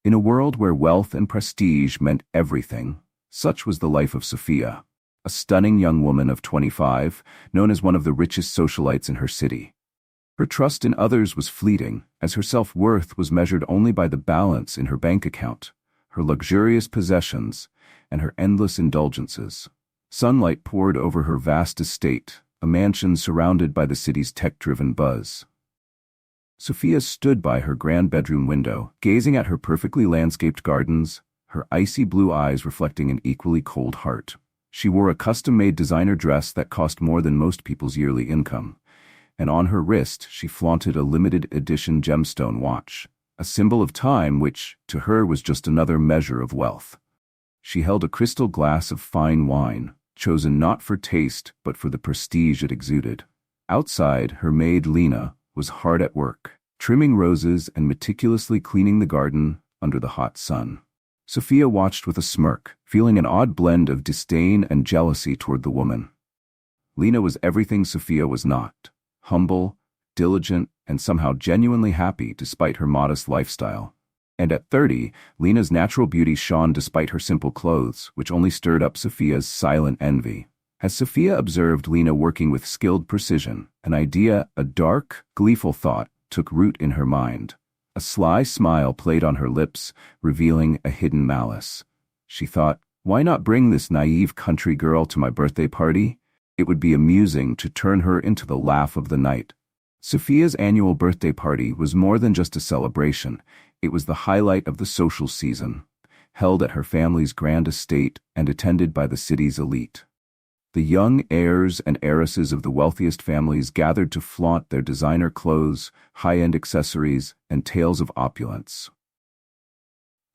In a world where wealth and prestige meant everything, such was the life of Sophia, a stunning young woman of 25, known as one of the richest socialites in her city. Her trust in others was fleeting, as her self-worth was measured only by the balance in her bank account, her luxurious possessions, and her endless indulgences. Sunlight poured over her vast estate, a mansion surrounded by the city's tech-driven buzz. Sophia stood by her grand bedroom window, gazing at her perfectly landscaped gardens, her icy blue eyes reflecting an equally cold heart. She wore a custom-made designer dress that cost more than most people's yearly income, and on her wrist she flaunted a limited-edition gemstone watch, a symbol of time which, to her, was just another measure of wealth. She held a crystal glass of fine wine, chosen not for taste but for the prestige it exuded. Outside, her maid Lena was hard at work, trimming roses and meticulously cleaning the garden under the hot sun. Sophia watched with a smirk, feeling an odd blend of disdain and jealousy toward the woman. Lena was everything Sophia was not: humble, diligent, and somehow genuinely happy despite her modest lifestyle. And at 30, Lena's natural beauty shone despite her simple clothes, which only stirred up Sophia's silent envy. As Sophia observed Lena working with skilled precision, an idea, a dark, gleeful thought, took root in her mind. A sly smile played on her lips, revealing a hidden malice. She thought, why not bring this naive country girl to my birthday party? It would be amusing to turn her into the laugh of the night. Sophia's annual birthday party was more than just a celebration. It was the highlight of the social season, held at her family's grand estate and attended by the city's elite. The young heirs and heiresses of the wealthiest families gathered to flaunt their designer clothes, high-end accessories, and tales of opulence.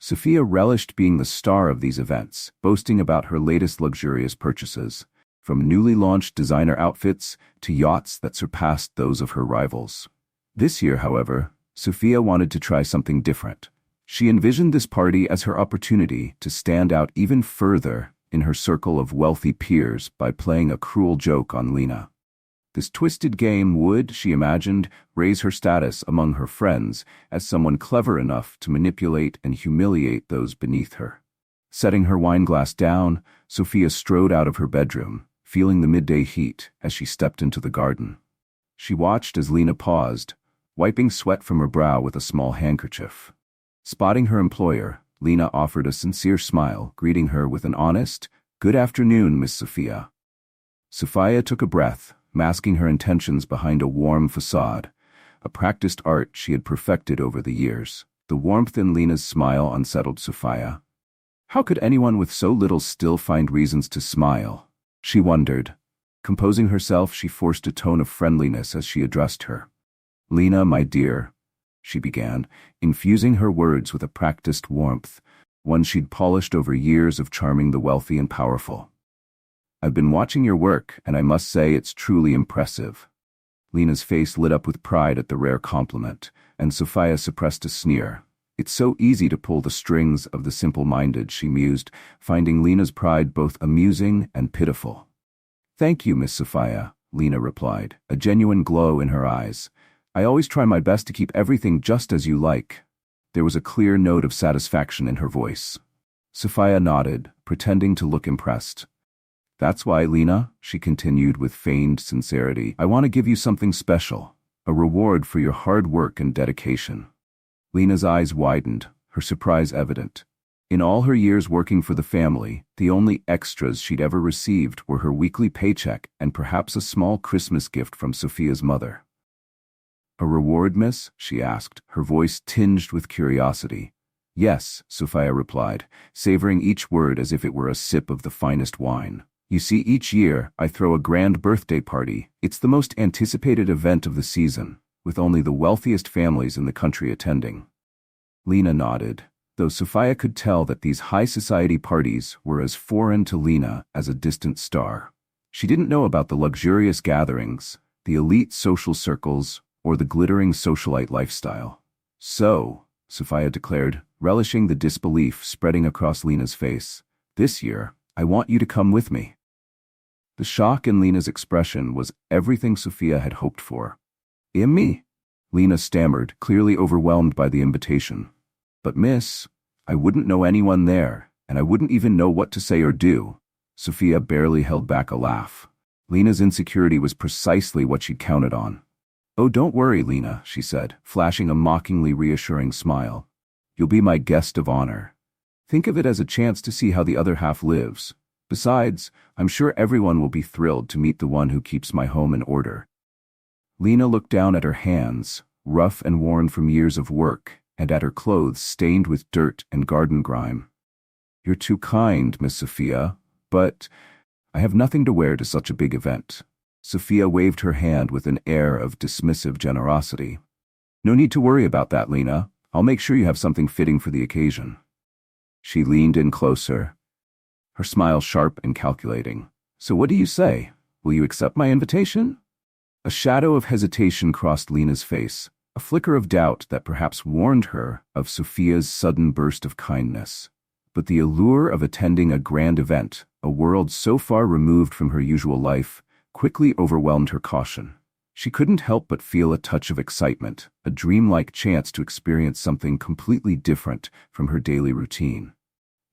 Sophia relished being the star of these events, boasting about her latest luxurious purchases, from newly launched designer outfits to yachts that surpassed those of her rivals. This year, however, Sophia wanted to try something different. She envisioned this party as her opportunity to stand out even further in her circle of wealthy peers by playing a cruel joke on Lena. This twisted game would, she imagined, raise her status among her friends as someone clever enough to manipulate and humiliate those beneath her. Setting her wineglass down, Sophia strode out of her bedroom, feeling the midday heat as she stepped into the garden. She watched as Lena paused, wiping sweat from her brow with a small handkerchief. Spotting her employer, Lena offered a sincere smile, greeting her with an honest, "Good afternoon, Miss Sophia." Sophia took a breath, masking her intentions behind a warm facade, a practiced art she had perfected over the years. The warmth in Lena's smile unsettled Sophia. How could anyone with so little still find reasons to smile? She wondered. Composing herself, she forced a tone of friendliness as she addressed her. "Lena, my dear," she began, infusing her words with a practiced warmth, one she'd polished over years of charming the wealthy and powerful. "I've been watching your work, and I must say it's truly impressive." Lena's face lit up with pride at the rare compliment, and Sophia suppressed a sneer. "It's so easy to pull the strings of the simple-minded," she mused, finding Lena's pride both amusing and pitiful. "Thank you, Miss Sophia," Lena replied, a genuine glow in her eyes. "I always try my best to keep everything just as you like." There was a clear note of satisfaction in her voice. Sophia nodded, pretending to look impressed. "That's why, Lena," she continued with feigned sincerity, "I want to give you something special, a reward for your hard work and dedication." Lena's eyes widened, her surprise evident. In all her years working for the family, the only extras she'd ever received were her weekly paycheck and perhaps a small Christmas gift from Sophia's mother. "A reward, miss?" she asked, her voice tinged with curiosity. "Yes," Sophia replied, savoring each word as if it were a sip of the finest wine. "You see, each year I throw a grand birthday party. It's the most anticipated event of the season, with only the wealthiest families in the country attending." Lena nodded, though Sophia could tell that these high society parties were as foreign to Lena as a distant star. She didn't know about the luxurious gatherings, the elite social circles, or the glittering socialite lifestyle. "So," Sophia declared, relishing the disbelief spreading across Lena's face, "this year, I want you to come with me." The shock in Lena's expression was everything Sophia had hoped for. "Me?" Lena stammered, clearly overwhelmed by the invitation. "But miss," I wouldn't know anyone there, and I wouldn't even know what to say or do. Sophia barely held back a laugh. Lena's insecurity was precisely what she'd counted on. Oh, don't worry, Lena, she said, flashing a mockingly reassuring smile. You'll be my guest of honor. Think of it as a chance to see how the other half lives. Besides, I'm sure everyone will be thrilled to meet the one who keeps my home in order. Lena looked down at her hands, rough and worn from years of work, and at her clothes stained with dirt and garden grime. You're too kind, Miss Sophia, but I have nothing to wear to such a big event. Sophia waved her hand with an air of dismissive generosity. No need to worry about that, Lena. I'll make sure you have something fitting for the occasion. She leaned in closer, her smile sharp and calculating. So what do you say? Will you accept my invitation? A shadow of hesitation crossed Lena's face, a flicker of doubt that perhaps warned her of Sophia's sudden burst of kindness. But the allure of attending a grand event, a world so far removed from her usual life, quickly overwhelmed her caution. She couldn't help but feel a touch of excitement, a dreamlike chance to experience something completely different from her daily routine.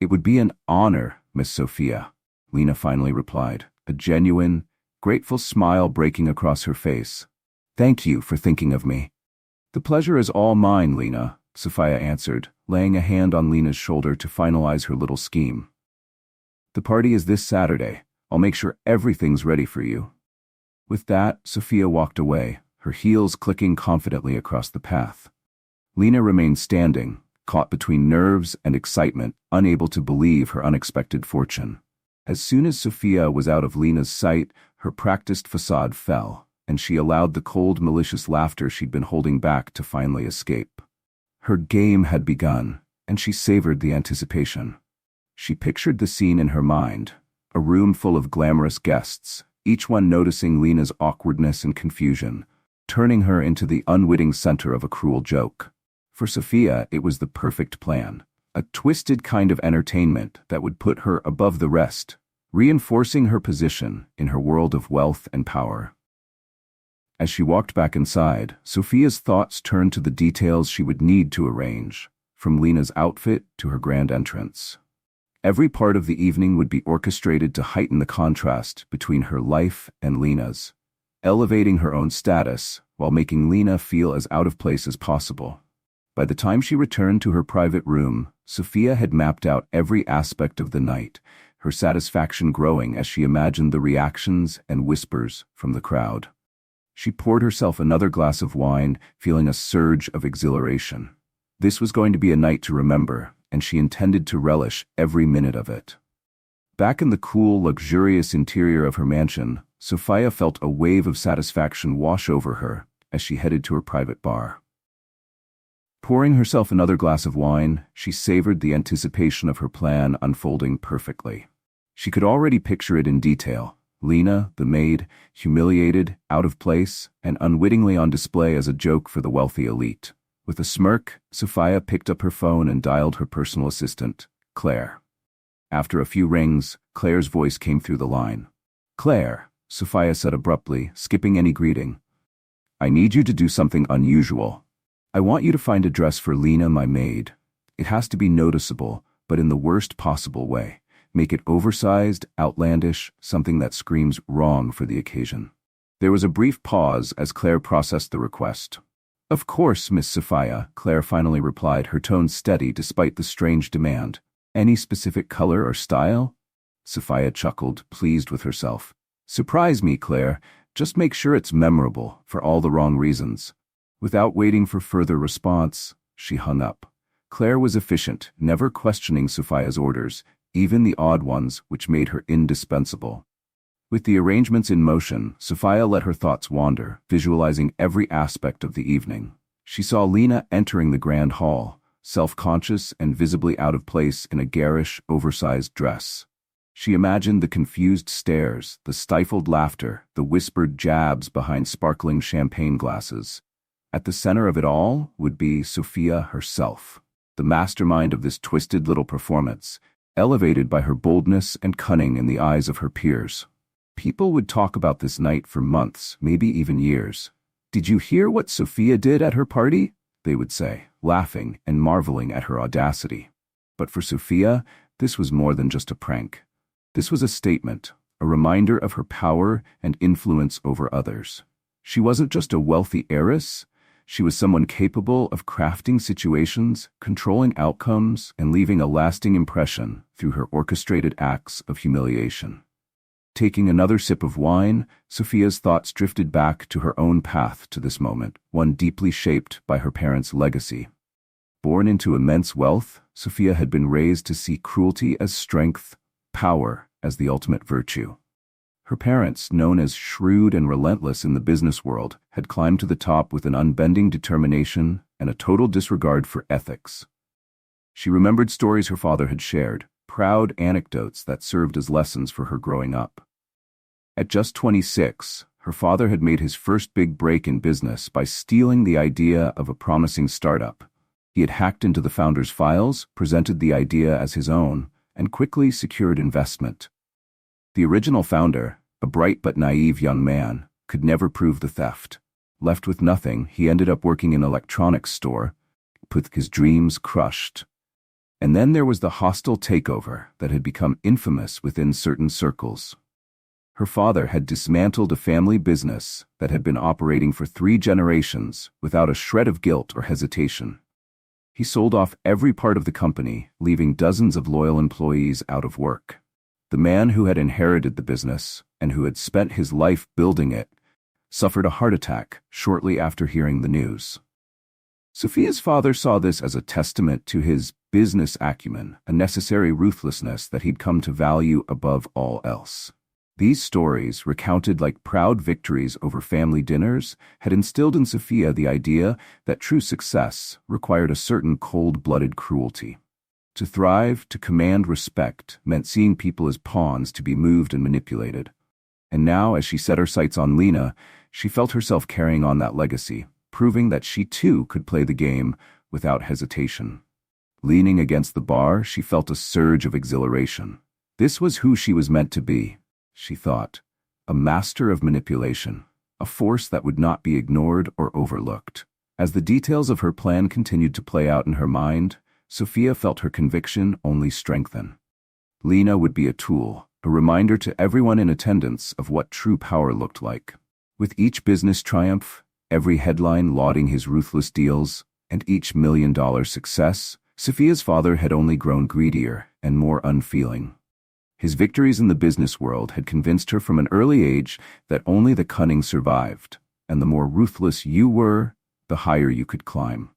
It would be an honor, Miss Sophia, Lena finally replied, a genuine, grateful smile breaking across her face. Thank you for thinking of me. The pleasure is all mine, Lena, Sophia answered, laying a hand on Lena's shoulder to finalize her little scheme. The party is this Saturday. I'll make sure everything's ready for you. With that, Sophia walked away, her heels clicking confidently across the path. Lena remained standing, caught between nerves and excitement, unable to believe her unexpected fortune. As soon as Sophia was out of Lena's sight, her practiced facade fell, and she allowed the cold, malicious laughter she'd been holding back to finally escape. Her game had begun, and she savored the anticipation. She pictured the scene in her mind, a room full of glamorous guests, each one noticing Lena's awkwardness and confusion, turning her into the unwitting center of a cruel joke. For Sophia, it was the perfect plan, a twisted kind of entertainment that would put her above the rest, reinforcing her position in her world of wealth and power. As she walked back inside, Sophia's thoughts turned to the details she would need to arrange, from Lena's outfit to her grand entrance. Every part of the evening would be orchestrated to heighten the contrast between her life and Lena's, elevating her own status while making Lena feel as out of place as possible. By the time she returned to her private room, Sophia had mapped out every aspect of the night, her satisfaction growing as she imagined the reactions and whispers from the crowd. She poured herself another glass of wine, feeling a surge of exhilaration. This was going to be a night to remember, and she intended to relish every minute of it. Back in the cool, luxurious interior of her mansion, Sophia felt a wave of satisfaction wash over her as she headed to her private bar. Pouring herself another glass of wine, she savored the anticipation of her plan unfolding perfectly. She could already picture it in detail. Lena, the maid, humiliated, out of place, and unwittingly on display as a joke for the wealthy elite. With a smirk, Sophia picked up her phone and dialed her personal assistant, Claire. After a few rings, Claire's voice came through the line. Claire, Sophia said abruptly, skipping any greeting. I need you to do something unusual. I want you to find a dress for Lena, my maid. It has to be noticeable, but in the worst possible way. Make it oversized, outlandish, something that screams wrong for the occasion. There was a brief pause as Claire processed the request. Of course, Miss Sophia, Claire finally replied, her tone steady despite the strange demand. Any specific color or style? Sophia chuckled, pleased with herself. Surprise me, Claire. Just make sure it's memorable, for all the wrong reasons. Without waiting for further response, she hung up. Claire was efficient, never questioning Sophia's orders, even the odd ones which made her indispensable. With the arrangements in motion, Sophia let her thoughts wander, visualizing every aspect of the evening. She saw Lena entering the grand hall, self-conscious and visibly out of place in a garish, oversized dress. She imagined the confused stares, the stifled laughter, the whispered jabs behind sparkling champagne glasses. At the center of it all would be Sophia herself, the mastermind of this twisted little performance, elevated by her boldness and cunning in the eyes of her peers. People would talk about this night for months, maybe even years. Did you hear what Sophia did at her party? They would say, laughing and marveling at her audacity. But for Sophia, this was more than just a prank. This was a statement, a reminder of her power and influence over others. She wasn't just a wealthy heiress, she was someone capable of crafting situations, controlling outcomes, and leaving a lasting impression through her orchestrated acts of humiliation. Taking another sip of wine, Sophia's thoughts drifted back to her own path to this moment, one deeply shaped by her parents' legacy. Born into immense wealth, Sophia had been raised to see cruelty as strength, power as the ultimate virtue. Her parents, known as shrewd and relentless in the business world, had climbed to the top with an unbending determination and a total disregard for ethics. She remembered stories her father had shared, proud anecdotes that served as lessons for her growing up. At just 26, her father had made his first big break in business by stealing the idea of a promising startup. He had hacked into the founder's files, presented the idea as his own, and quickly secured investment. The original founder, a bright but naive young man, could never prove the theft. Left with nothing, he ended up working in an electronics store, with his dreams crushed. And then there was the hostile takeover that had become infamous within certain circles. Her father had dismantled a family business that had been operating for 3 generations without a shred of guilt or hesitation. He sold off every part of the company, leaving dozens of loyal employees out of work. The man who had inherited the business, and who had spent his life building it, suffered a heart attack shortly after hearing the news. Sophia's father saw this as a testament to his business acumen, a necessary ruthlessness that he'd come to value above all else. These stories, recounted like proud victories over family dinners, had instilled in Sophia the idea that true success required a certain cold-blooded cruelty. To thrive, to command respect, meant seeing people as pawns to be moved and manipulated. And now, as she set her sights on Lena, she felt herself carrying on that legacy, proving that she too could play the game without hesitation. Leaning against the bar, she felt a surge of exhilaration. This was who she was meant to be, she thought, a master of manipulation, a force that would not be ignored or overlooked. As the details of her plan continued to play out in her mind, Sophia felt her conviction only strengthen. Lena would be a tool, a reminder to everyone in attendance of what true power looked like. With each business triumph, every headline lauding his ruthless deals, and each million-dollar success, Sophia's father had only grown greedier and more unfeeling. His victories in the business world had convinced her from an early age that only the cunning survived, and the more ruthless you were, the higher you could climb.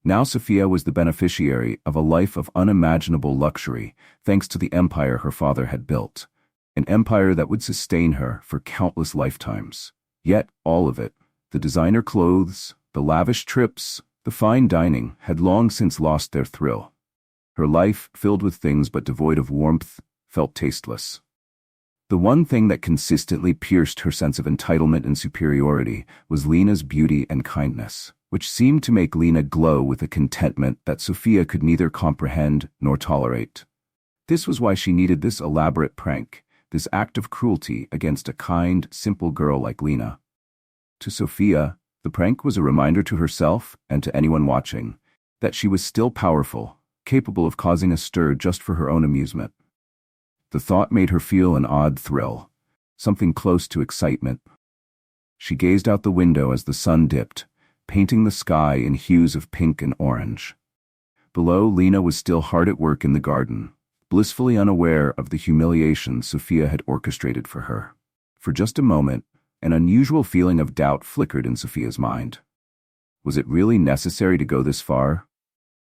Now Sophia was the beneficiary of a life of unimaginable luxury, thanks to the empire her father had built, an empire that would sustain her for countless lifetimes. Yet all of it, the designer clothes, the lavish trips, the fine dining, had long since lost their thrill. Her life, filled with things but devoid of warmth, felt tasteless. The one thing that consistently pierced her sense of entitlement and superiority was Lena's beauty and kindness, which seemed to make Lena glow with a contentment that Sophia could neither comprehend nor tolerate. This was why she needed this elaborate prank, this act of cruelty against a kind, simple girl like Lena. To Sophia, the prank was a reminder to herself and to anyone watching that she was still powerful, capable of causing a stir just for her own amusement. The thought made her feel an odd thrill, something close to excitement. She gazed out the window as the sun dipped, painting the sky in hues of pink and orange. Below, Lena was still hard at work in the garden, blissfully unaware of the humiliation Sophia had orchestrated for her. For just a moment, an unusual feeling of doubt flickered in Sophia's mind. Was it really necessary to go this far?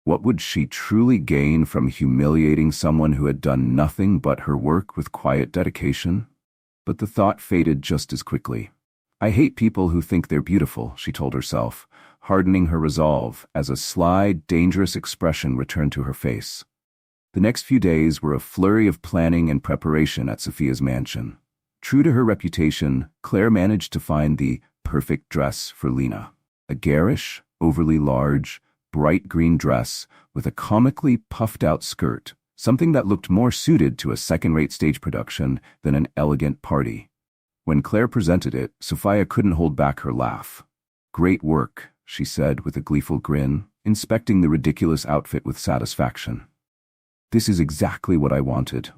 What would she truly gain from humiliating someone who had done nothing but her work with quiet dedication? But the thought faded just as quickly. I hate people who think they're beautiful, she told herself, hardening her resolve as a sly, dangerous expression returned to her face. The next few days were a flurry of planning and preparation at Sophia's mansion. True to her reputation, Claire managed to find the perfect dress for Lena. A garish, overly large, bright green dress with a comically puffed-out skirt, something that looked more suited to a second-rate stage production than an elegant party. When Claire presented it, Sophia couldn't hold back her laugh. "Great work," she said with a gleeful grin, inspecting the ridiculous outfit with satisfaction. This is exactly what I wanted.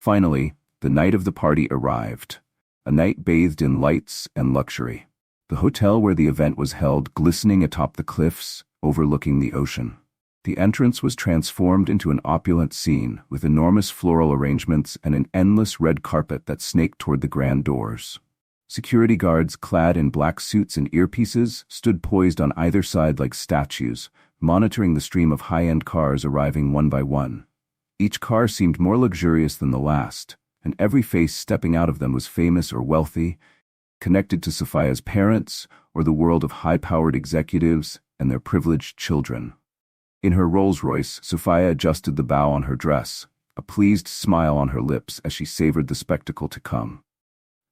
Finally, the night of the party arrived. A night bathed in lights and luxury. The hotel where the event was held glistening atop the cliffs, overlooking the ocean. The entrance was transformed into an opulent scene with enormous floral arrangements and an endless red carpet that snaked toward the grand doors. Security guards clad in black suits and earpieces stood poised on either side like statues, monitoring the stream of high-end cars arriving one by one. Each car seemed more luxurious than the last, and every face stepping out of them was famous or wealthy, connected to Sophia's parents or the world of high-powered executives and their privileged children. In her Rolls-Royce, Sophia adjusted the bow on her dress, a pleased smile on her lips as she savored the spectacle to come.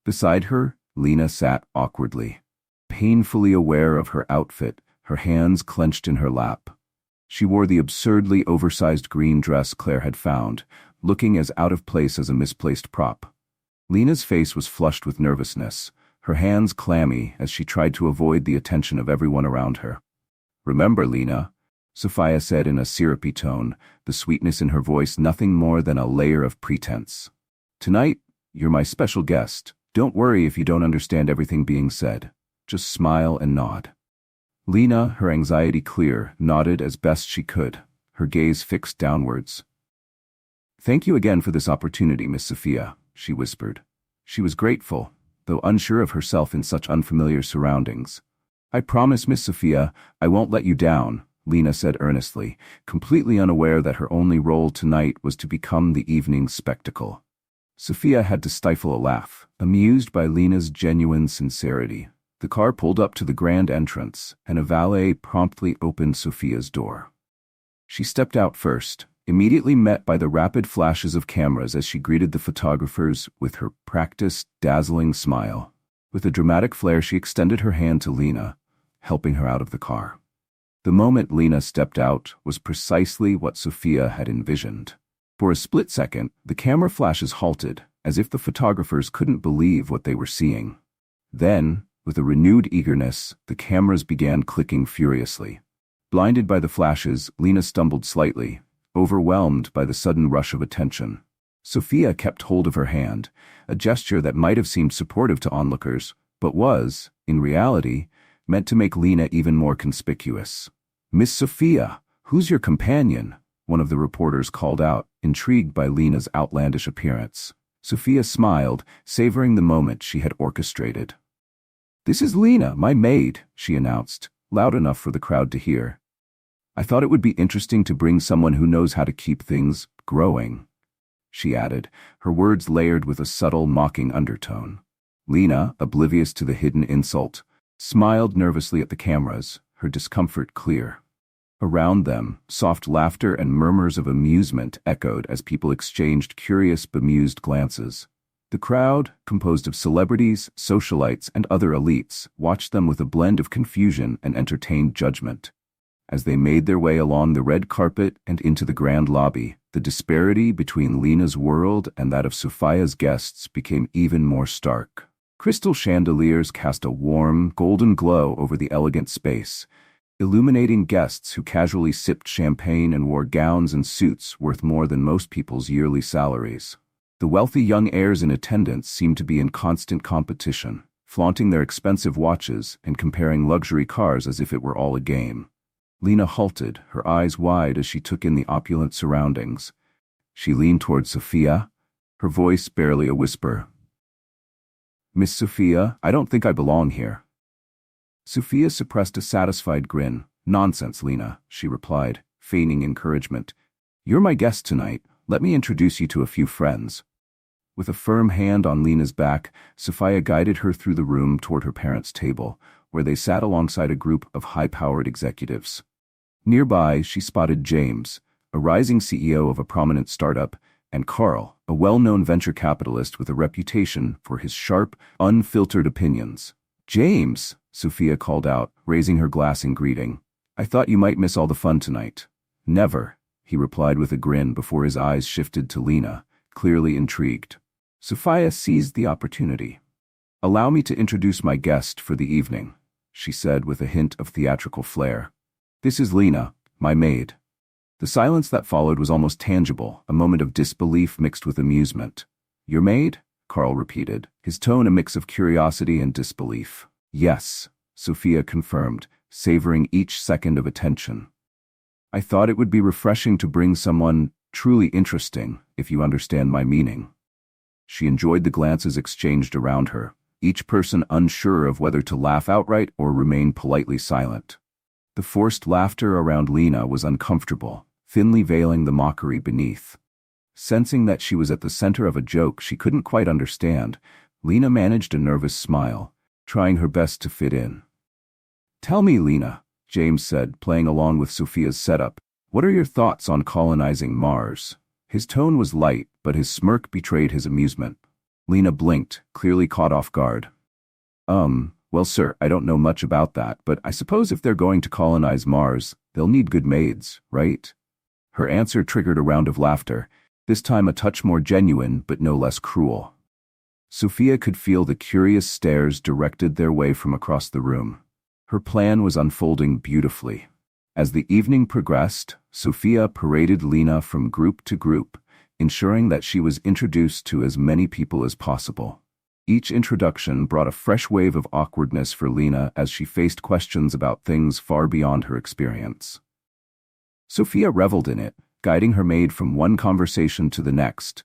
Beside her, Lena sat awkwardly, painfully aware of her outfit, her hands clenched in her lap. She wore the absurdly oversized green dress Claire had found, looking as out of place as a misplaced prop. Lena's face was flushed with nervousness, her hands clammy as she tried to avoid the attention of everyone around her. "Remember, Lena," Sophia said in a syrupy tone, the sweetness in her voice nothing more than a layer of pretense. "Tonight, you're my special guest. Don't worry if you don't understand everything being said. Just smile and nod." Lena, her anxiety clear, nodded as best she could, her gaze fixed downwards. "Thank you again for this opportunity, Miss Sophia," she whispered. She was grateful, though unsure of herself in such unfamiliar surroundings. "I promise, Miss Sophia, I won't let you down," Lena said earnestly, completely unaware that her only role tonight was to become the evening's spectacle. Sophia had to stifle a laugh, amused by Lena's genuine sincerity. The car pulled up to the grand entrance, and a valet promptly opened Sophia's door. She stepped out first, immediately met by the rapid flashes of cameras as she greeted the photographers with her practiced, dazzling smile. With a dramatic flair, she extended her hand to Lena, helping her out of the car. The moment Lena stepped out was precisely what Sophia had envisioned. For a split second, the camera flashes halted, as if the photographers couldn't believe what they were seeing. Then, with a renewed eagerness, the cameras began clicking furiously. Blinded by the flashes, Lena stumbled slightly, overwhelmed by the sudden rush of attention. Sophia kept hold of her hand, a gesture that might have seemed supportive to onlookers, but was, in reality, meant to make Lena even more conspicuous. "Miss Sophia, who's your companion?" one of the reporters called out, intrigued by Lena's outlandish appearance. Sophia smiled, savoring the moment she had orchestrated. "This is Lena, my maid," she announced, loud enough for the crowd to hear. "I thought it would be interesting to bring someone who knows how to keep things growing," she added, her words layered with a subtle, mocking undertone. Lena, oblivious to the hidden insult, smiled nervously at the cameras, her discomfort clear. Around them, soft laughter and murmurs of amusement echoed as people exchanged curious, bemused glances. The crowd, composed of celebrities, socialites, and other elites, watched them with a blend of confusion and entertained judgment. As they made their way along the red carpet and into the grand lobby, the disparity between Lena's world and that of Sophia's guests became even more stark. Crystal chandeliers cast a warm, golden glow over the elegant space, illuminating guests who casually sipped champagne and wore gowns and suits worth more than most people's yearly salaries. The wealthy young heirs in attendance seemed to be in constant competition, flaunting their expensive watches and comparing luxury cars as if it were all a game. Lena halted, her eyes wide as she took in the opulent surroundings. She leaned toward Sophia, her voice barely a whisper. "Miss Sophia, I don't think I belong here." Sophia suppressed a satisfied grin. "Nonsense, Lena," she replied, feigning encouragement. "You're my guest tonight. Let me introduce you to a few friends." With a firm hand on Lena's back, Sophia guided her through the room toward her parents' table, where they sat alongside a group of high-powered executives. Nearby, she spotted James, a rising CEO of a prominent startup, and Carl, a well-known venture capitalist with a reputation for his sharp, unfiltered opinions. "James," Sophia called out, raising her glass in greeting. "I thought you might miss all the fun tonight." "Never," he replied with a grin before his eyes shifted to Lena, clearly intrigued. Sophia seized the opportunity. "Allow me to introduce my guest for the evening," she said with a hint of theatrical flair. "This is Lena, my maid." The silence that followed was almost tangible, a moment of disbelief mixed with amusement. "Your maid?" Carl repeated, his tone a mix of curiosity and disbelief. "Yes," Sophia confirmed, savoring each second of attention. "I thought it would be refreshing to bring someone truly interesting, if you understand my meaning." She enjoyed the glances exchanged around her, each person unsure of whether to laugh outright or remain politely silent. The forced laughter around Lena was uncomfortable, thinly veiling the mockery beneath. Sensing that she was at the center of a joke she couldn't quite understand, Lena managed a nervous smile, trying her best to fit in. "Tell me, Lena," James said, playing along with Sophia's setup, "what are your thoughts on colonizing Mars?" His tone was light, but his smirk betrayed his amusement. Lena blinked, clearly caught off guard. Well, sir, I don't know much about that, but I suppose if they're going to colonize Mars, they'll need good maids, right?" Her answer triggered a round of laughter, this time a touch more genuine but no less cruel. Sophia could feel the curious stares directed their way from across the room. Her plan was unfolding beautifully. As the evening progressed, Sophia paraded Lena from group to group, ensuring that she was introduced to as many people as possible. Each introduction brought a fresh wave of awkwardness for Lena as she faced questions about things far beyond her experience. Sophia reveled in it, guiding her maid from one conversation to the next,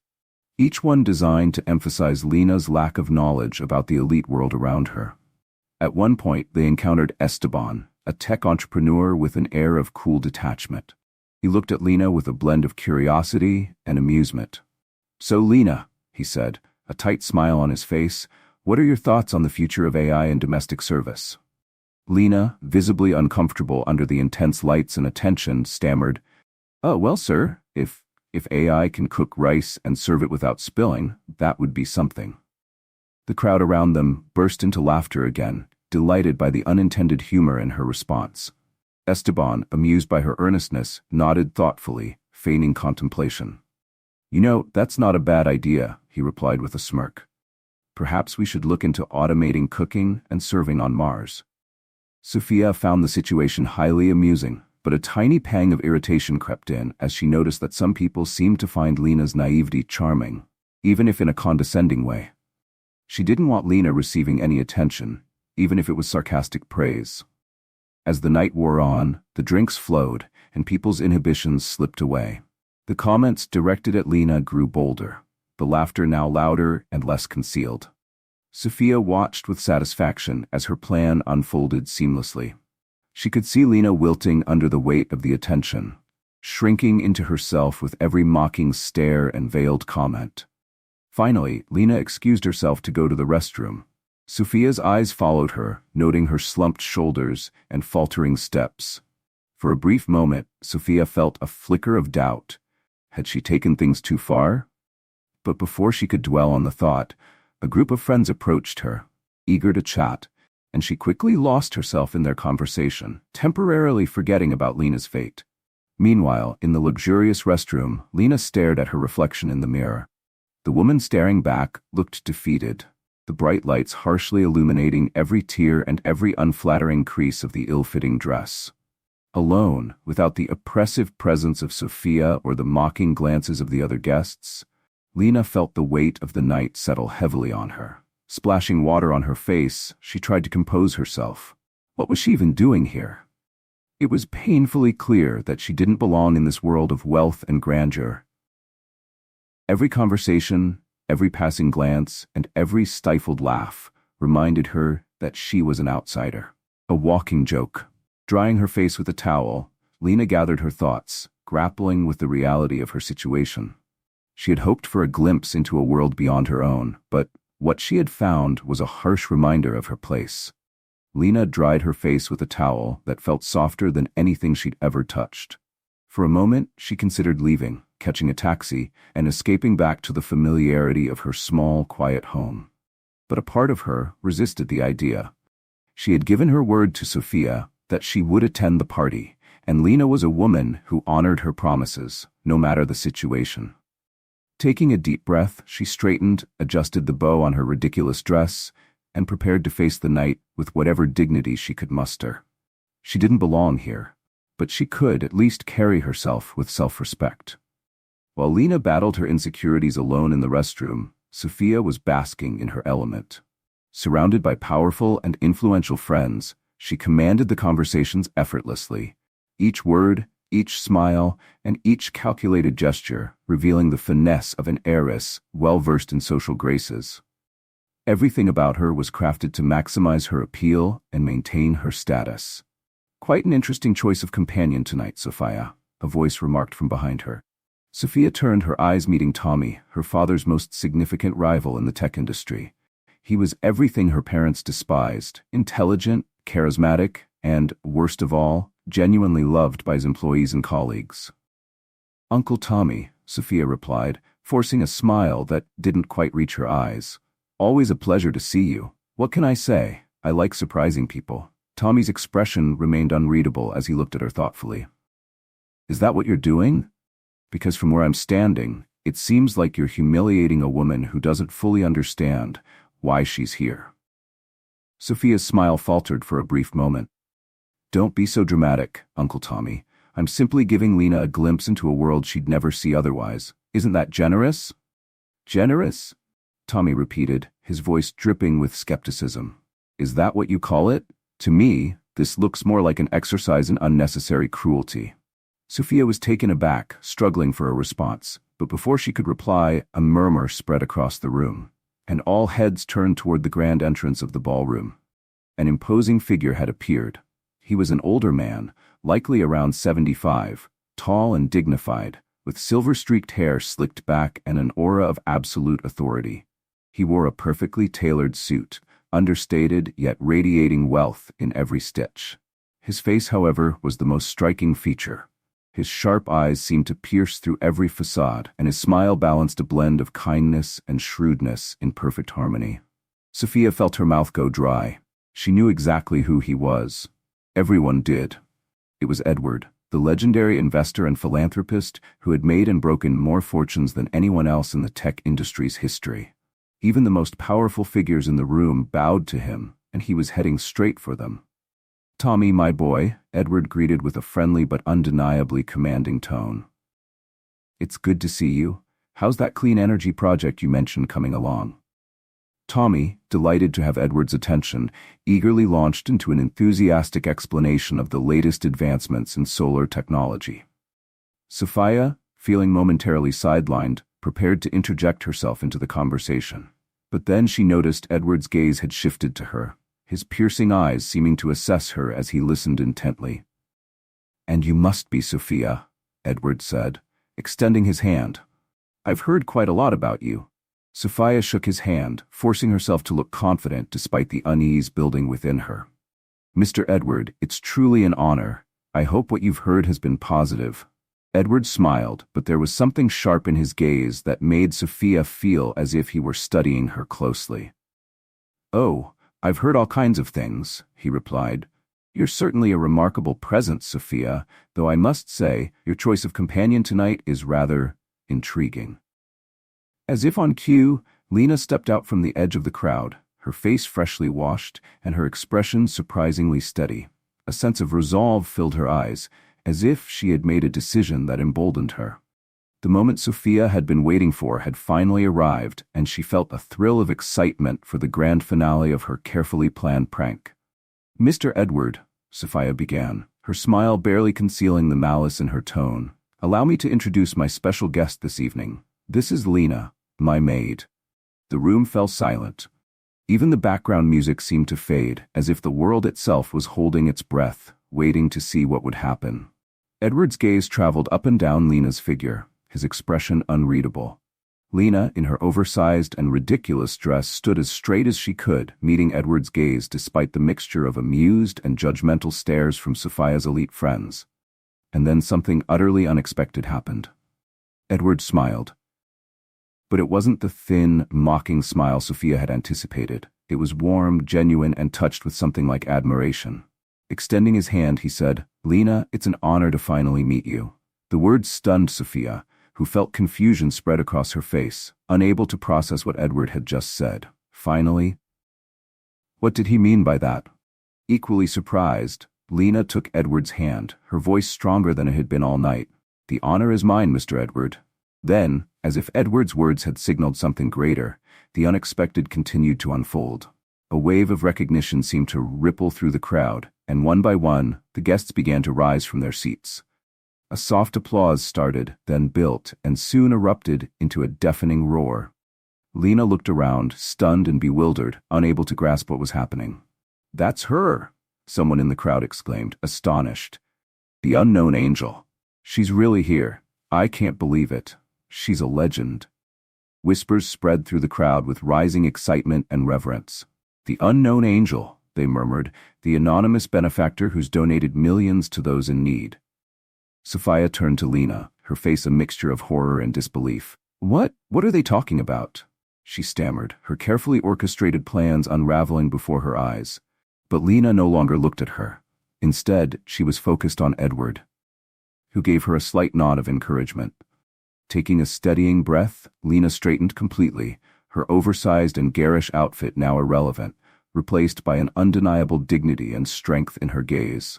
each one designed to emphasize Lena's lack of knowledge about the elite world around her. At one point, they encountered Esteban, a tech entrepreneur with an air of cool detachment. He looked at Lena with a blend of curiosity and amusement. "So, Lena," he said, a tight smile on his face, "what are your thoughts on the future of AI and domestic service?" Lena, visibly uncomfortable under the intense lights and attention, stammered, "Oh, well, sir, if AI can cook rice and serve it without spilling, that would be something." The crowd around them burst into laughter again, delighted by the unintended humor in her response. Esteban, amused by her earnestness, nodded thoughtfully, feigning contemplation. "You know, that's not a bad idea," he replied with a smirk. "Perhaps we should look into automating cooking and serving on Mars." Sophia found the situation highly amusing, but a tiny pang of irritation crept in as she noticed that some people seemed to find Lena's naivety charming, even if in a condescending way. She didn't want Lena receiving any attention, even if it was sarcastic praise. As the night wore on, the drinks flowed, and people's inhibitions slipped away. The comments directed at Lena grew bolder, the laughter now louder and less concealed. Sophia watched with satisfaction as her plan unfolded seamlessly. She could see Lena wilting under the weight of the attention, shrinking into herself with every mocking stare and veiled comment. Finally, Lena excused herself to go to the restroom. Sophia's eyes followed her, noting her slumped shoulders and faltering steps. For a brief moment, Sophia felt a flicker of doubt. Had she taken things too far? But before she could dwell on the thought, a group of friends approached her, eager to chat, and she quickly lost herself in their conversation, temporarily forgetting about Lena's fate. Meanwhile, in the luxurious restroom, Lena stared at her reflection in the mirror. The woman staring back looked defeated, the bright lights harshly illuminating every tear and every unflattering crease of the ill-fitting dress. Alone, without the oppressive presence of Sophia or the mocking glances of the other guests, Lena felt the weight of the night settle heavily on her. Splashing water on her face, she tried to compose herself. What was she even doing here? It was painfully clear that she didn't belong in this world of wealth and grandeur. Every conversation, every passing glance, and every stifled laugh reminded her that she was an outsider, a walking joke. Drying her face with a towel, Lena gathered her thoughts, grappling with the reality of her situation. She had hoped for a glimpse into a world beyond her own, but what she had found was a harsh reminder of her place. Lena dried her face with a towel that felt softer than anything she'd ever touched. For a moment, she considered leaving, catching a taxi, and escaping back to the familiarity of her small, quiet home. But a part of her resisted the idea. She had given her word to Sophia that she would attend the party, and Lena was a woman who honored her promises, no matter the situation. Taking a deep breath, she straightened, adjusted the bow on her ridiculous dress, and prepared to face the night with whatever dignity she could muster. She didn't belong here, but she could at least carry herself with self-respect. While Lena battled her insecurities alone in the restroom, Sophia was basking in her element. Surrounded by powerful and influential friends, she commanded the conversations effortlessly, each word, each smile, and each calculated gesture revealing the finesse of an heiress well-versed in social graces. Everything about her was crafted to maximize her appeal and maintain her status. "Quite an interesting choice of companion tonight, Sophia," a voice remarked from behind her. Sophia turned, her eyes meeting Tommy, her father's most significant rival in the tech industry. He was everything her parents despised: intelligent, charismatic, and, worst of all, genuinely loved by his employees and colleagues. "Uncle Tommy," Sophia replied, forcing a smile that didn't quite reach her eyes. "Always a pleasure to see you. What can I say? I like surprising people." Tommy's expression remained unreadable as he looked at her thoughtfully. "Is that what you're doing? Because from where I'm standing, it seems like you're humiliating a woman who doesn't fully understand why she's here." Sophia's smile faltered for a brief moment. "Don't be so dramatic, Uncle Tommy. I'm simply giving Lena a glimpse into a world she'd never see otherwise. Isn't that generous?" "Generous?" Tommy repeated, his voice dripping with skepticism. "Is that what you call it? To me, this looks more like an exercise in unnecessary cruelty." Sophia was taken aback, struggling for a response, but before she could reply, a murmur spread across the room, and all heads turned toward the grand entrance of the ballroom. An imposing figure had appeared. He was an older man, likely around 75, tall and dignified, with silver-streaked hair slicked back and an aura of absolute authority. He wore a perfectly tailored suit, understated yet radiating wealth in every stitch. His face, however, was the most striking feature. His sharp eyes seemed to pierce through every facade, and his smile balanced a blend of kindness and shrewdness in perfect harmony. Sophia felt her mouth go dry. She knew exactly who he was. Everyone did. It was Edward, the legendary investor and philanthropist who had made and broken more fortunes than anyone else in the tech industry's history. Even the most powerful figures in the room bowed to him, and he was heading straight for them. "Tommy, my boy," Edward greeted with a friendly but undeniably commanding tone. "It's good to see you. How's that clean energy project you mentioned coming along?" Tommy, delighted to have Edward's attention, eagerly launched into an enthusiastic explanation of the latest advancements in solar technology. Sophia, feeling momentarily sidelined, prepared to interject herself into the conversation. But then she noticed Edward's gaze had shifted to her, his piercing eyes seeming to assess her as he listened intently. "And you must be Sophia," Edward said, extending his hand. "I've heard quite a lot about you." Sophia shook his hand, forcing herself to look confident despite the unease building within her. "Mr. Edward, it's truly an honor. I hope what you've heard has been positive." Edward smiled, but there was something sharp in his gaze that made Sophia feel as if he were studying her closely. "Oh, I've heard all kinds of things," he replied. "You're certainly a remarkable presence, Sophia, though I must say your choice of companion tonight is rather intriguing." As if on cue, Lena stepped out from the edge of the crowd, her face freshly washed and her expression surprisingly steady. A sense of resolve filled her eyes, as if she had made a decision that emboldened her. The moment Sophia had been waiting for had finally arrived, and she felt a thrill of excitement for the grand finale of her carefully planned prank. "Mr. Edward," Sophia began, her smile barely concealing the malice in her tone, "allow me to introduce my special guest this evening. This is Lena, my maid." The room fell silent. Even the background music seemed to fade, as if the world itself was holding its breath, waiting to see what would happen. Edward's gaze traveled up and down Lena's figure, his expression unreadable. Lena, in her oversized and ridiculous dress, stood as straight as she could, meeting Edward's gaze despite the mixture of amused and judgmental stares from Sophia's elite friends. And then something utterly unexpected happened. Edward smiled. But it wasn't the thin, mocking smile Sophia had anticipated. It was warm, genuine, and touched with something like admiration. Extending his hand, he said, "Lena, it's an honor to finally meet you." The words stunned Sophia, who felt confusion spread across her face, unable to process what Edward had just said. Finally? What did he mean by that? Equally surprised, Lena took Edward's hand, her voice stronger than it had been all night. "The honor is mine, Mr. Edward." Then, as if Edward's words had signaled something greater, the unexpected continued to unfold. A wave of recognition seemed to ripple through the crowd, and one by one, the guests began to rise from their seats. A soft applause started, then built, and soon erupted into a deafening roar. Lena looked around, stunned and bewildered, unable to grasp what was happening. "That's her!" someone in the crowd exclaimed, astonished. "The unknown angel. She's really here. I can't believe it. She's a legend." Whispers spread through the crowd with rising excitement and reverence. "The unknown angel," they murmured, "the anonymous benefactor who's donated millions to those in need." Sophia turned to Lena, her face a mixture of horror and disbelief. What are they talking about?" she stammered, her carefully orchestrated plans unraveling before her eyes. But Lena no longer looked at her. Instead, she was focused on Edward, who gave her a slight nod of encouragement. Taking a steadying breath, Lena straightened completely, her oversized and garish outfit now irrelevant, replaced by an undeniable dignity and strength in her gaze.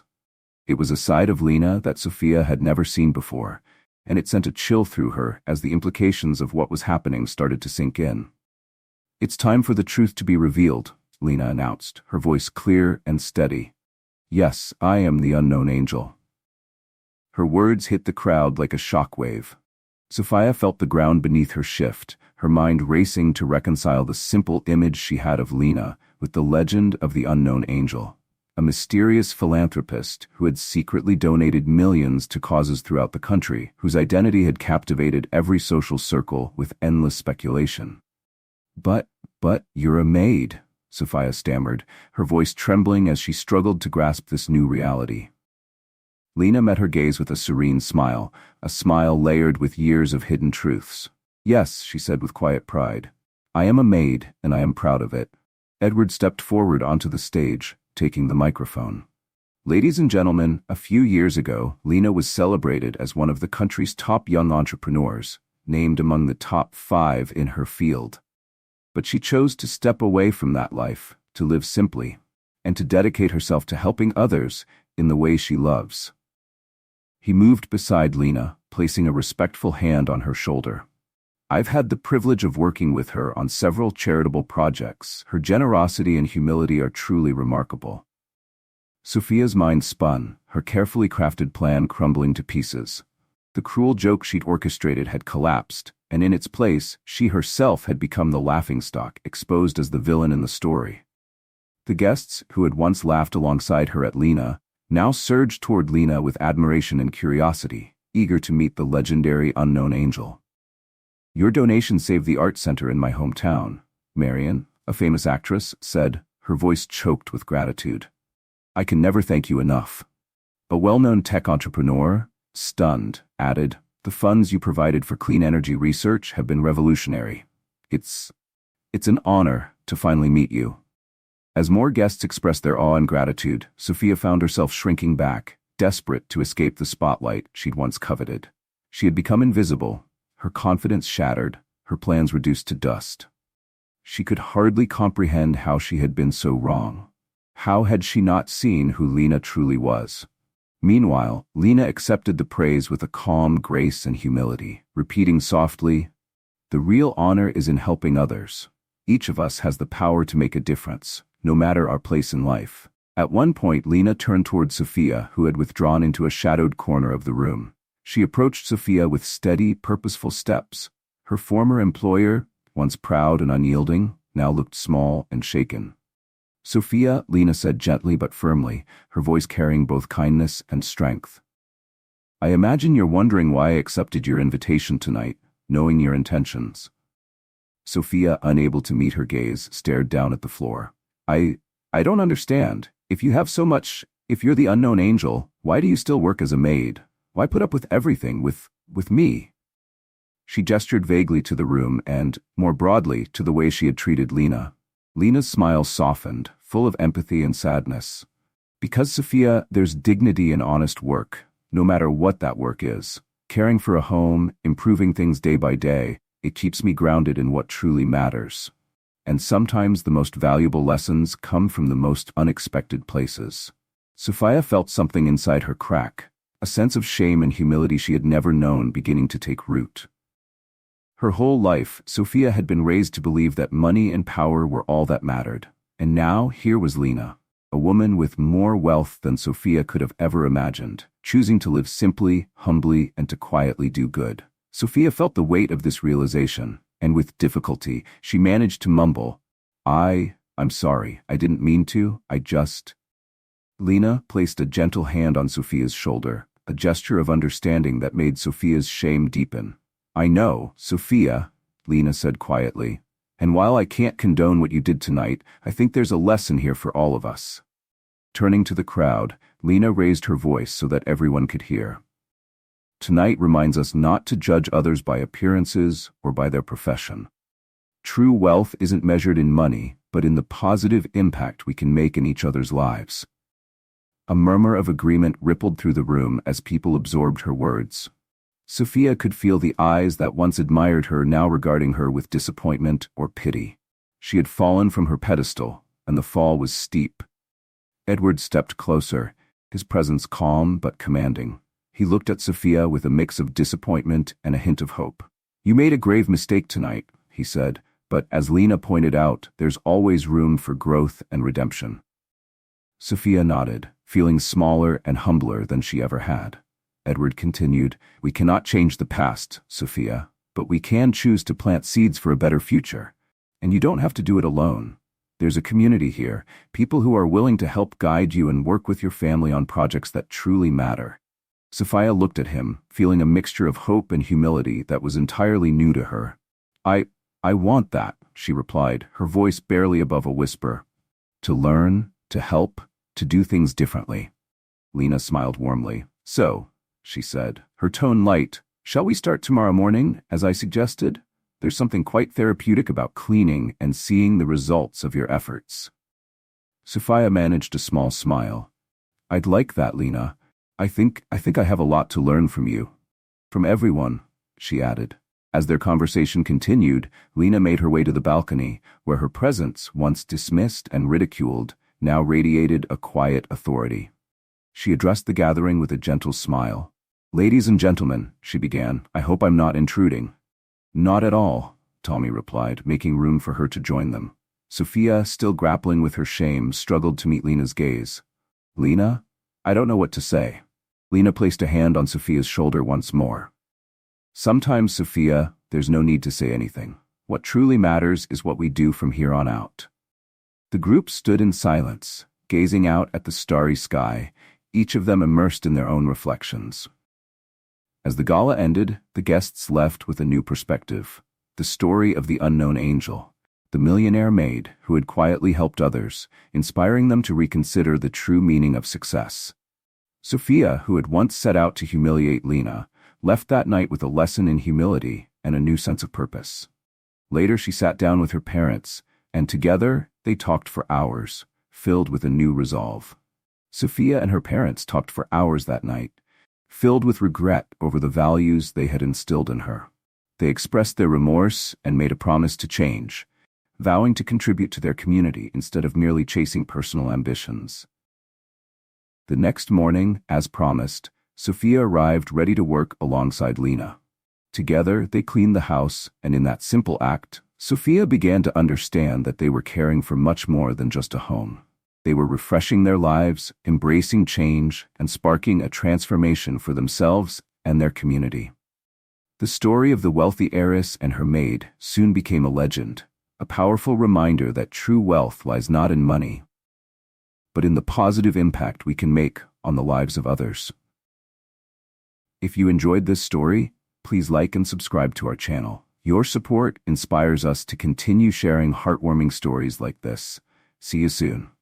It was a side of Lena that Sophia had never seen before, and it sent a chill through her as the implications of what was happening started to sink in. "It's time for the truth to be revealed," Lena announced, her voice clear and steady. "Yes, I am the unknown angel." Her words hit the crowd like a shockwave. Sophia felt the ground beneath her shift, her mind racing to reconcile the simple image she had of Lena with the legend of the unknown angel, a mysterious philanthropist who had secretly donated millions to causes throughout the country, whose identity had captivated every social circle with endless speculation. But you're a maid," Sophia stammered, her voice trembling as she struggled to grasp this new reality. Lena met her gaze with a serene smile, a smile layered with years of hidden truths. "Yes," she said with quiet pride. "I am a maid, and I am proud of it." Edward stepped forward onto the stage, taking the microphone. "Ladies and gentlemen, a few years ago, Lena was celebrated as one of the country's top young entrepreneurs, named among the top 5 in her field. But she chose to step away from that life, to live simply, and to dedicate herself to helping others in the way she loves." He moved beside Lena, placing a respectful hand on her shoulder. "I've had the privilege of working with her on several charitable projects. Her generosity and humility are truly remarkable." Sophia's mind spun, her carefully crafted plan crumbling to pieces. The cruel joke she'd orchestrated had collapsed, and in its place, she herself had become the laughingstock, exposed as the villain in the story. The guests, who had once laughed alongside her at Lena, now surged toward Lena with admiration and curiosity, eager to meet the legendary unknown angel. "Your donation saved the art center in my hometown," Marion, a famous actress, said, her voice choked with gratitude. "I can never thank you enough." A well-known tech entrepreneur, stunned, added, "The funds you provided for clean energy research have been revolutionary. It's an honor to finally meet you." As more guests expressed their awe and gratitude, Sophia found herself shrinking back, desperate to escape the spotlight she'd once coveted. She had become invisible, her confidence shattered, her plans reduced to dust. She could hardly comprehend how she had been so wrong. How had she not seen who Lena truly was? Meanwhile, Lena accepted the praise with a calm grace and humility, repeating softly, "The real honor is in helping others. Each of us has the power to make a difference, no matter our place in life." At one point, Lena turned toward Sophia, who had withdrawn into a shadowed corner of the room. She approached Sophia with steady, purposeful steps. Her former employer, once proud and unyielding, now looked small and shaken. "Sophia," Lena said gently but firmly, her voice carrying both kindness and strength. "I imagine you're wondering why I accepted your invitation tonight, knowing your intentions." Sophia, unable to meet her gaze, stared down at the floor. I don't understand. If you're the unknown angel, why do you still work as a maid? Why put up with everything with me?" She gestured vaguely to the room and, more broadly, to the way she had treated Lena. Lena's smile softened, full of empathy and sadness. "Because, Sophia, there's dignity in honest work, no matter what that work is. Caring for a home, improving things day by day, it keeps me grounded in what truly matters. And sometimes the most valuable lessons come from the most unexpected places." Sophia felt something inside her crack, a sense of shame and humility she had never known beginning to take root. Her whole life, Sophia had been raised to believe that money and power were all that mattered. And now, here was Lena, a woman with more wealth than Sophia could have ever imagined, choosing to live simply, humbly, and to quietly do good. Sophia felt the weight of this realization, and with difficulty, she managed to mumble, I'm sorry, I didn't mean to, Lena placed a gentle hand on Sophia's shoulder, a gesture of understanding that made Sophia's shame deepen. I know, Sophia, Lena said quietly, and while I can't condone what you did tonight, I think there's a lesson here for all of us. Turning to the crowd, Lena raised her voice so that everyone could hear. Tonight reminds us not to judge others by appearances or by their profession. True wealth isn't measured in money, but in the positive impact we can make in each other's lives. A murmur of agreement rippled through the room as people absorbed her words. Sophia could feel the eyes that once admired her now regarding her with disappointment or pity. She had fallen from her pedestal, and the fall was steep. Edward stepped closer, his presence calm but commanding. He looked at Sophia with a mix of disappointment and a hint of hope. You made a grave mistake tonight, he said, but as Lena pointed out, there's always room for growth and redemption. Sophia nodded, feeling smaller and humbler than she ever had. Edward continued, We cannot change the past, Sophia, but we can choose to plant seeds for a better future. And you don't have to do it alone. There's a community here, people who are willing to help guide you and work with your family on projects that truly matter. Sophia looked at him, feeling a mixture of hope and humility that was entirely new to her. I want that, she replied, her voice barely above a whisper. To learn, to help, to do things differently. Lena smiled warmly. So, she said, her tone light, shall we start tomorrow morning, as I suggested? There's something quite therapeutic about cleaning and seeing the results of your efforts. Sophia managed a small smile. I'd like that, Lena. I think I have a lot to learn from you. From everyone, she added. As their conversation continued, Lena made her way to the balcony, where her presence, once dismissed and ridiculed, now radiated a quiet authority. She addressed the gathering with a gentle smile. Ladies and gentlemen, she began, I hope I'm not intruding. Not at all, Tommy replied, making room for her to join them. Sophia, still grappling with her shame, struggled to meet Lena's gaze. Lena? I don't know what to say. Lena placed a hand on Sophia's shoulder once more. Sometimes, Sophia, there's no need to say anything. What truly matters is what we do from here on out. The group stood in silence, gazing out at the starry sky, each of them immersed in their own reflections. As the gala ended, the guests left with a new perspective. The story of the unknown angel, the millionaire maid who had quietly helped others, inspiring them to reconsider the true meaning of success. Sophia, who had once set out to humiliate Lena, left that night with a lesson in humility and a new sense of purpose. Later she sat down with her parents, and together they talked for hours, filled with a new resolve. Sophia and her parents talked for hours that night, filled with regret over the values they had instilled in her. They expressed their remorse and made a promise to change, vowing to contribute to their community instead of merely chasing personal ambitions. The next morning, as promised, Sophia arrived ready to work alongside Lena. Together, they cleaned the house, and in that simple act, Sophia began to understand that they were caring for much more than just a home. They were refreshing their lives, embracing change, and sparking a transformation for themselves and their community. The story of the wealthy heiress and her maid soon became a legend, a powerful reminder that true wealth lies not in money, but in the positive impact we can make on the lives of others. If you enjoyed this story, please like and subscribe to our channel. Your support inspires us to continue sharing heartwarming stories like this. See you soon.